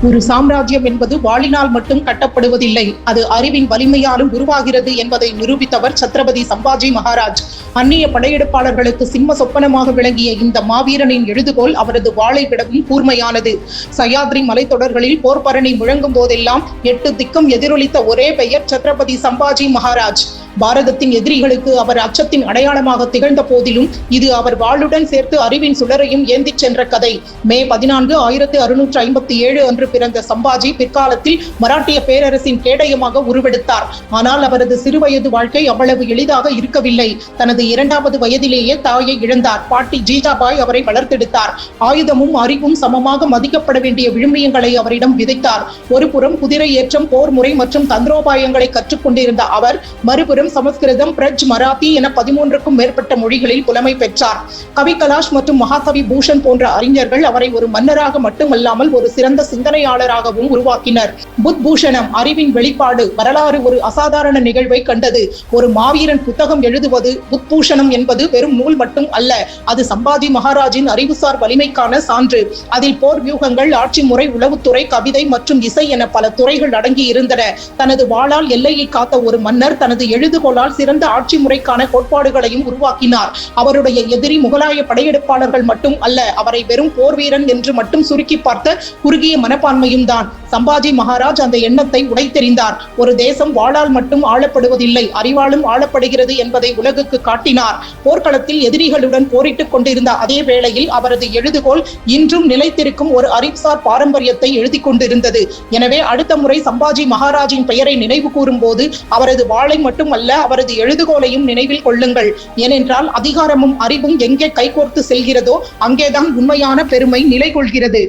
ஒரு சாம்ராஜ்யம் என்பது வாளினால் மட்டும் கட்டப்படுவதில்லை, அது அறிவின் வலிமையாலும் உருவாகிறது என்பதை நிரூபித்தவர் சத்ரபதி சம்பாஜி மகாராஜ். அந்நிய படையெடுப்பாளர்களுக்கு சிம்ம சொப்பனமாக விளங்கிய இந்த மாவீரனின் எழுதுகோள் அவரது வாளை விடவும் கூர்மையானது. சயாத்ரி மலைத்தொடர்களில் போர்பரணி முழங்கும் போதெல்லாம் 8 திக்கும் எதிரொலித்த ஒரே பெயர் சத்ரபதி சம்பாஜி மகாராஜ். பாரதத்தின் எதிரிகளுக்கு அவர் அச்சத்தின் அடையாளமாக திகழ்ந்த போதிலும் இது அவர் வாளுடன் சேர்த்து அறிவின் சுடரையும் ஏந்திச் சென்ற கதை. மே 14, 1657 அன்று பிறந்த சம்பாஜி பிற்காலத்தில் மராட்டிய பேரரசின் கேடயமாக உருவெடுத்தார். ஆனால் அவரது சிறுவயது வாழ்க்கை அவ்வளவு எளிதாக இருக்கவில்லை. தனது 2வது வயதிலேயே தாயை இழந்தார். பாட்டி ஜீஜாபாய் அவரை வளர்த்தெடுத்தார். ஆயுதமும் அறிவும் சமமாக மதிக்கப்பட வேண்டிய விழுமியங்களை அவரிடம் விதைத்தார். ஒருபுறம் குதிரை ஏற்றம், போர் முறை மற்றும் தந்திரோபாயங்களை கற்றுக்கொண்டிருந்த அவர் மறுபுறம் சமஸ்கிருதம், பிரஜ், மராத்தி என 13க்கும் மேற்பட்ட மொழிகளில் புலமை பெற்றார். கவி கலாஷ் மற்றும் மகாகவி பூஷன் போன்ற அறிஞர்கள் அவரை ஒரு மன்னராக மட்டுமல்லாமல் ஒரு சிறந்த சிந்தனையாளராகவும் உருவாக்கினர். புத்பூஷணம், அறிவின் வெளிப்பாடு. வரலாறு ஒரு அசாதாரண நிகழ்வை கண்டது. ஒரு மாவீரன் புத்தகம் எழுதுவது புத்பூஷணம் என்பது வெறும் நூல் மட்டும் அல்ல, அது சம்பாஜி மகாராஜின் அறிவுசார் வலிமைக்கான சான்று. அதில் போர் வியூகங்கள், ஆட்சி முறை, உளவுத்துறை, கவிதை மற்றும் இசை என பல துறைகள் அடங்கி இருந்தன. தனது வாளால் எல்லையை காத்த ஒரு மன்னர் தனது எழுதுகோளால் சிறந்த ஆட்சி முறைக்கான கோட்பாடுகளையும் உருவாக்கினார். அவருடைய எதிரி முகலாய படையெடுப்பாளர்கள் மட்டும் அல்ல, அவரை வெறும் போர் வீரன் என்று மட்டும் சுருக்கி பார்த்த குறுகிய மனப்பான்மையும் தான். சம்பாஜி மகாராஜ் அந்த எண்ணத்தை உடைத்தெறிந்தார். ஒரு தேசம் வாளால் மட்டும் ஆளப்படுவதில்லை, அறிவாலும் ஆளப்படுகிறது என்பதை உலகுக்கு காட்டினார். போர்க்களத்தில் எதிரிகளுடன் போரிட்டுக் கொண்டிருந்த அதே வேளையில் அவரது எழுதுகோள் இன்றும் நிலைத்திருக்கும் ஒரு அறிவுசார் பாரம்பரியத்தை எழுதி கொண்டிருந்தது. எனவே அடுத்த முறை சம்பாஜி மகாராஜின் பெயரை நினைவு கூறும் போது அவரது வாளை மட்டும் அல்ல, அவரது எழுதுகோளையும் நினைவில் கொள்ளுங்கள். ஏனென்றால் அதிகாரமும் அறிவும் எங்கே கைகோர்த்து செல்கிறதோ அங்கேதான் உண்மையான பெருமை நிலை கொள்கிறது.